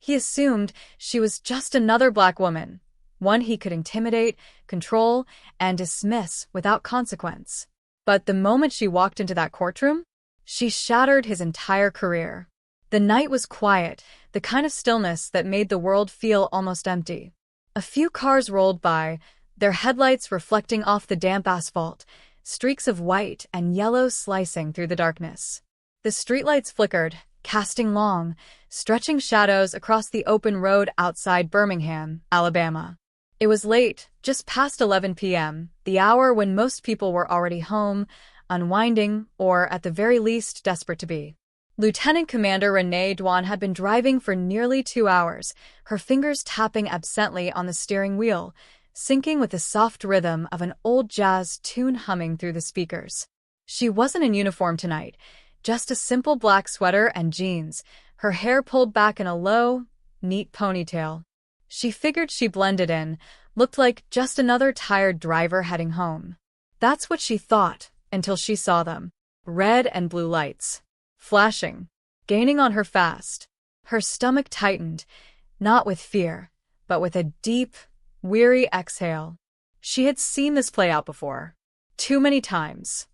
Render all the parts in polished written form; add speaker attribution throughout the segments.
Speaker 1: He assumed she was just another black woman, one he could intimidate, control, and dismiss without consequence. But the moment she walked into that courtroom, she shattered his entire career. The night was quiet, the kind of stillness that made the world feel almost empty. A few cars rolled by, their headlights reflecting off the damp asphalt, streaks of white and yellow slicing through the darkness. The streetlights flickered, casting long, stretching shadows across the open road outside Birmingham, Alabama. It was late, just past 11 p.m., the hour when most people were already home, unwinding, or at the very least desperate to be. Lieutenant Commander Renee Dwon had been driving for nearly 2 hours, her fingers tapping absently on the steering wheel, syncing with the soft rhythm of an old jazz tune humming through the speakers. She wasn't in uniform tonight, just a simple black sweater and jeans, her hair pulled back in a low, neat ponytail. She figured she blended in, looked like just another tired driver heading home. That's what she thought, until she saw them. Red and blue lights. Flashing. Gaining on her fast. Her stomach tightened, not with fear, but with a deep, weary exhale. She had seen this play out before. Too many times.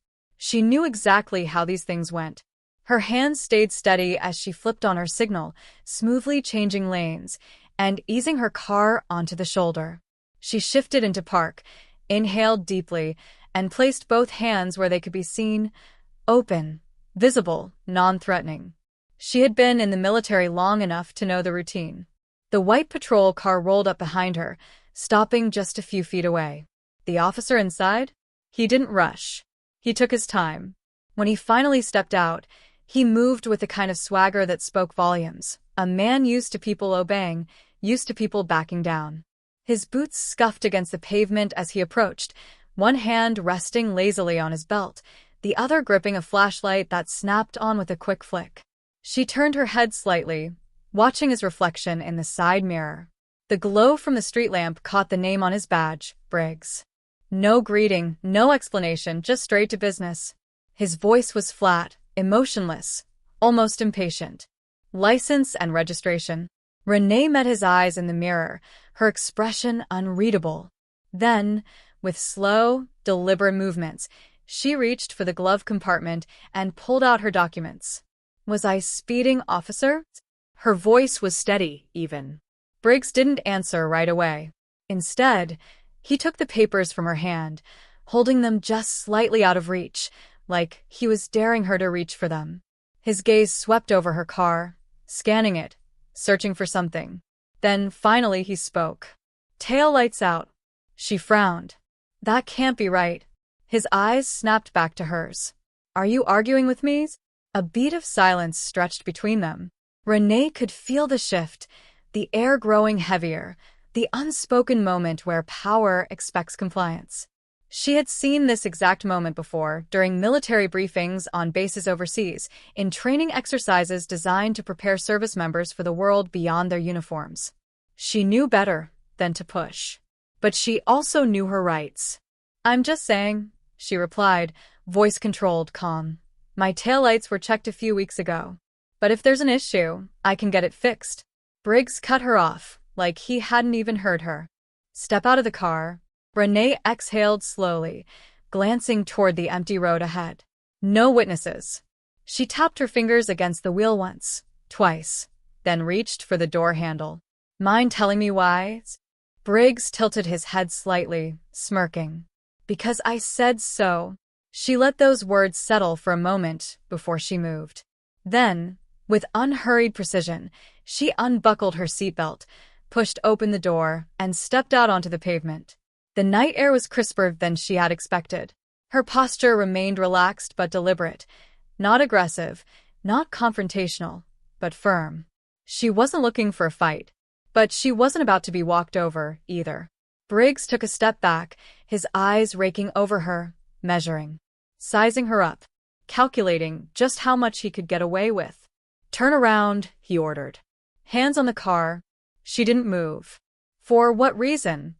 Speaker 1: She knew exactly how these things went. Her hands stayed steady as she flipped on her signal, smoothly changing lanes, and easing her car onto the shoulder. She shifted into park, inhaled deeply, and placed both hands where they could be seen, open, visible, non-threatening. She had been in the military long enough to know the routine. The white patrol car rolled up behind her, stopping just a few feet away. The officer inside? He didn't rush. He took his time. When he finally stepped out, he moved with the kind of swagger that spoke volumes, a man used to people obeying, used to people backing down. His boots scuffed against the pavement as he approached, one hand resting lazily on his belt, the other gripping a flashlight that snapped on with a quick flick. She turned her head slightly, watching his reflection in the side mirror. The glow from the street lamp caught the name on his badge, Briggs. No greeting, no explanation, just straight to business. His voice was flat, emotionless, almost impatient. License and registration. Renee met his eyes in the mirror, her expression unreadable. Then, with slow, deliberate movements, she reached for the glove compartment and pulled out her documents. Was I speeding, officer? Her voice was steady, even. Briggs didn't answer right away. Instead, he took the papers from her hand, holding them just slightly out of reach, like he was daring her to reach for them. His gaze swept over her car, scanning it, searching for something. Then, finally, he spoke. Tail lights out. She frowned. That can't be right. His eyes snapped back to hers. Are you arguing with me? A beat of silence stretched between them. Renee could feel the shift, the air growing heavier, the unspoken moment where power expects compliance. She had seen this exact moment before, during military briefings on bases overseas, in training exercises designed to prepare service members for the world beyond their uniforms. She knew better than to push. But she also knew her rights. I'm just saying, she replied, voice controlled, calm. My taillights were checked a few weeks ago. But if there's an issue, I can get it fixed. Briggs cut her off, like he hadn't even heard her. Step out of the car. Renee exhaled slowly, glancing toward the empty road ahead. No witnesses. She tapped her fingers against the wheel once, twice, then reached for the door handle. Mind telling me why? Briggs tilted his head slightly, smirking. Because I said so. She let those words settle for a moment before she moved. Then, with unhurried precision, she unbuckled her seatbelt, pushed open the door, and stepped out onto the pavement. The night air was crisper than she had expected. Her posture remained relaxed but deliberate, not aggressive, not confrontational, but firm. She wasn't looking for a fight, but she wasn't about to be walked over, either. Briggs took a step back, his eyes raking over her, measuring, sizing her up, calculating just how much he could get away with. Turn around, he ordered. Hands on the car. She didn't move. For what reason?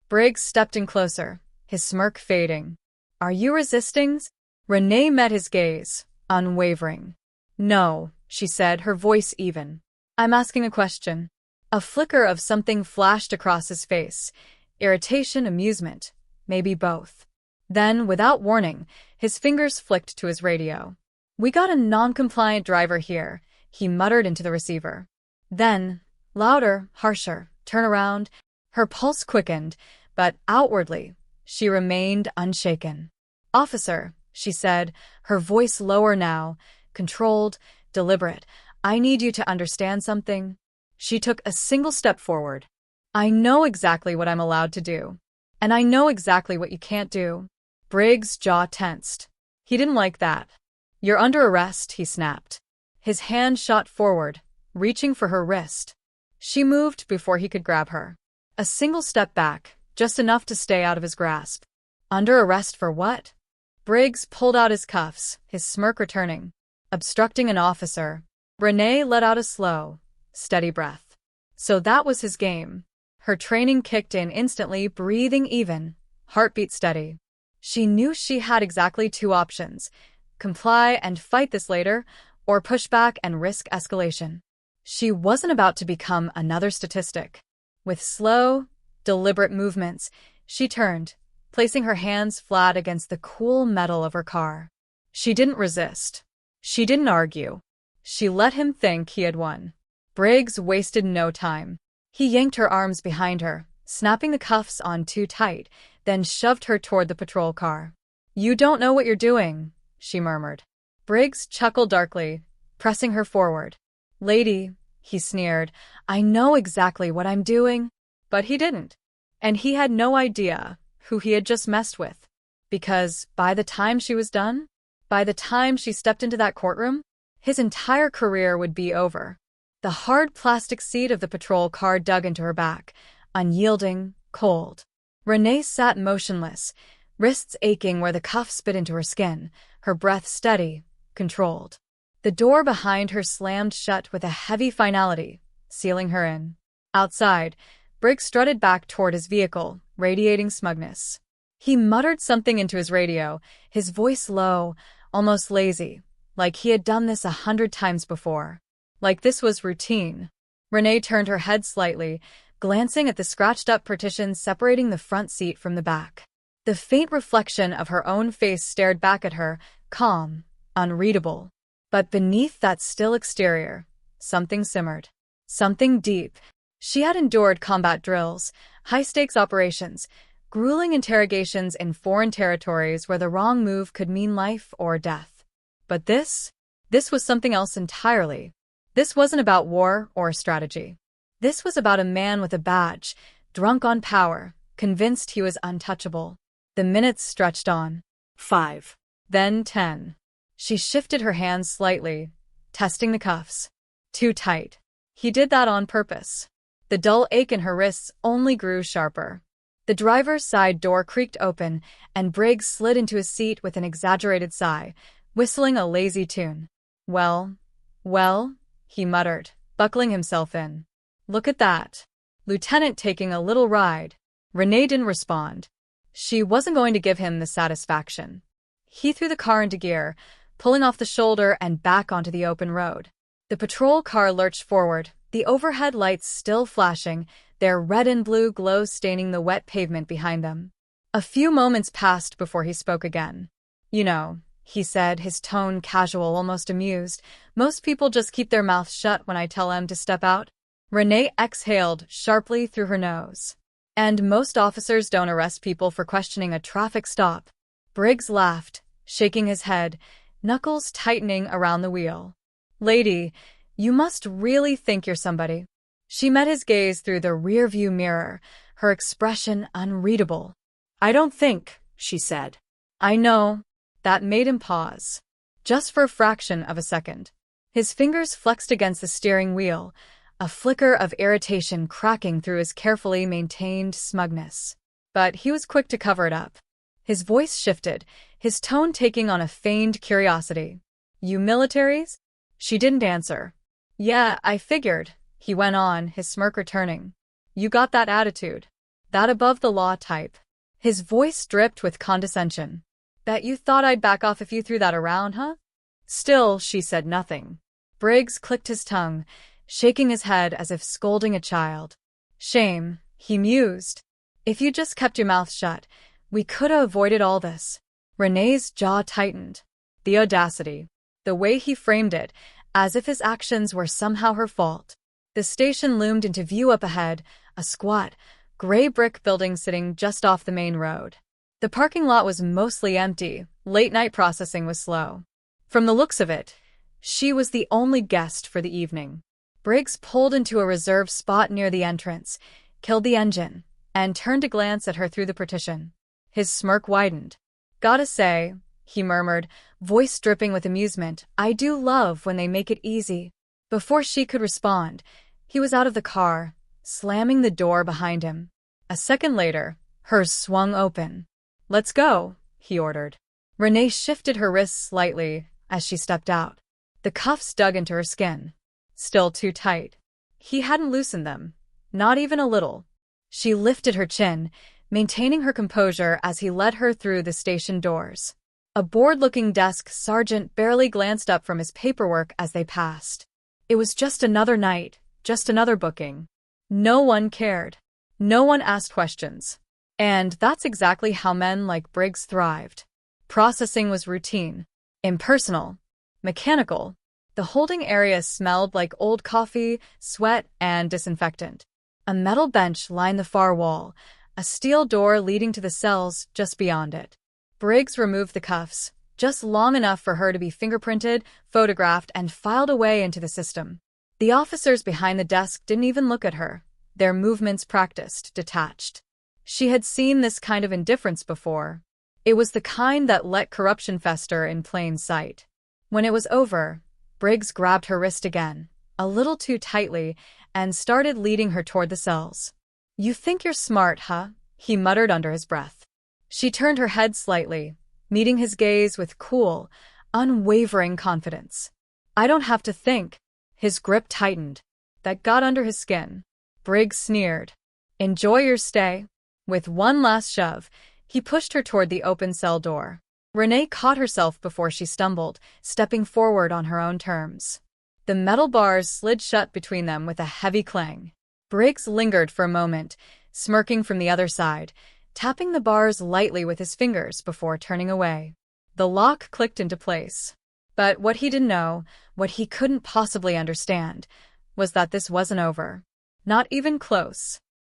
Speaker 1: Briggs stepped in closer, his smirk fading. Are you resisting? Renee met his gaze, unwavering. No, she said, her voice even. I'm asking a question. A flicker of something flashed across his face. Irritation, amusement, maybe both. Then, without warning, his fingers flicked to his radio. "We got a non-compliant driver here," he muttered into the receiver. Then, louder, harsher, "Turn around." Her pulse quickened, but outwardly, she remained unshaken. "Officer," she said, her voice lower now, controlled, deliberate, "I need you to understand something." She took a single step forward. "I know exactly what I'm allowed to do. And I know exactly what you can't do." Briggs' jaw tensed. He didn't like that. "You're under arrest," he snapped. His hand shot forward, reaching for her wrist. She moved before he could grab her. A single step back, just enough to stay out of his grasp. Under arrest for what? Briggs pulled out his cuffs, his smirk returning. Obstructing an officer. Renee let out a slow, steady breath. So that was his game. Her training kicked in instantly, breathing even, heartbeat steady. She knew she had exactly two options: comply and fight this later, or push back and risk escalation. She wasn't about to become another statistic. With slow, deliberate movements, she turned, placing her hands flat against the cool metal of her car. She didn't resist. She didn't argue. She let him think he had won. Briggs wasted no time. He yanked her arms behind her, snapping the cuffs on too tight, then shoved her toward the patrol car. "You don't know what you're doing," she murmured. Briggs chuckled darkly, pressing her forward. "Lady," he sneered, "I know exactly what I'm doing." But he didn't. And he had no idea who he had just messed with. Because by the time she was done, by the time she stepped into that courtroom, his entire career would be over. The hard plastic seat of the patrol car dug into her back, unyielding, cold. Renee sat motionless, wrists aching where the cuffs bit into her skin, her breath steady, controlled. The door behind her slammed shut with a heavy finality, sealing her in. Outside, Briggs strutted back toward his vehicle, radiating smugness. He muttered something into his radio, his voice low, almost lazy, like he had done this 100 times before. Like this was routine. Renee turned her head slightly, glancing at the scratched-up partition separating the front seat from the back. The faint reflection of her own face stared back at her, calm, unreadable. But beneath that still exterior, something simmered. Something deep. She had endured combat drills, high-stakes operations, grueling interrogations in foreign territories where the wrong move could mean life or death. But this was something else entirely. This wasn't about war or strategy. This was about a man with a badge, drunk on power, convinced he was untouchable. The minutes stretched on. 5. Then 10. She shifted her hands slightly, testing the cuffs. Too tight. He did that on purpose. The dull ache in her wrists only grew sharper. The driver's side door creaked open, and Briggs slid into his seat with an exaggerated sigh, whistling a lazy tune. Well, he muttered, buckling himself in. "Look at that. Lieutenant taking a little ride." Renee didn't respond. She wasn't going to give him the satisfaction. He threw the car into gear, pulling off the shoulder and back onto the open road. The patrol car lurched forward, the overhead lights still flashing, their red and blue glow staining the wet pavement behind them. A few moments passed before he spoke again. "You know," he said, his tone casual, almost amused, "most people just keep their mouths shut when I tell them to step out." Renee exhaled sharply through her nose. "And most officers don't arrest people for questioning a traffic stop." Briggs laughed, shaking his head, knuckles tightening around the wheel. "Lady, you must really think you're somebody." She met his gaze through the rearview mirror, her expression unreadable. "I don't think," she said. "I know." That made him pause. Just for a fraction of a second. His fingers flexed against the steering wheel, a flicker of irritation cracking through his carefully maintained smugness. But he was quick to cover it up. His voice shifted, his tone taking on a feigned curiosity. "You militaries?" She didn't answer. "Yeah, I figured," he went on, his smirk returning. "You got that attitude. That above-the-law type." His voice dripped with condescension. "Bet you thought I'd back off if you threw that around, huh?" Still, she said nothing. Briggs clicked his tongue, shaking his head as if scolding a child. Shame, he mused. If you just kept your mouth shut, we could have avoided all this. Renee's jaw tightened. The audacity. The way he framed it, as if his actions were somehow her fault. The station loomed into view up ahead, a squat, gray brick building sitting just off the main road. The parking lot was mostly empty, late-night processing was slow. From the looks of it, she was the only guest for the evening. Briggs pulled into a reserved spot near the entrance, killed the engine, and turned to glance at her through the partition. His smirk widened. Gotta say, he murmured, voice dripping with amusement, I do love when they make it easy. Before she could respond, he was out of the car, slamming the door behind him. A second later, hers swung open. Let's go, he ordered. Renee shifted her wrists slightly as she stepped out. The cuffs dug into her skin. Still too tight. He hadn't loosened them. Not even a little. She lifted her chin, maintaining her composure as he led her through the station doors. A bored-looking desk sergeant barely glanced up from his paperwork as they passed. It was just another night, just another booking. No one cared. No one asked questions. And that's exactly how men like Briggs thrived. Processing was routine, impersonal, mechanical. The holding area smelled like old coffee, sweat, and disinfectant. A metal bench lined the far wall, a steel door leading to the cells just beyond it. Briggs removed the cuffs, just long enough for her to be fingerprinted, photographed, and filed away into the system. The officers behind the desk didn't even look at her, their movements practiced, detached. She had seen this kind of indifference before. It was the kind that let corruption fester in plain sight. When it was over, Briggs grabbed her wrist again, a little too tightly, and started leading her toward the cells. You think you're smart, huh? He muttered under his breath. She turned her head slightly, meeting his gaze with cool, unwavering confidence. I don't have to think. His grip tightened. That got under his skin. Briggs sneered. Enjoy your stay. With one last shove, he pushed her toward the open cell door. Renee caught herself before she stumbled, stepping forward on her own terms. The metal bars slid shut between them with a heavy clang. Briggs lingered for a moment, smirking from the other side, tapping the bars lightly with his fingers before turning away. The lock clicked into place. But what he didn't know, what he couldn't possibly understand, was that this wasn't over. Not even close.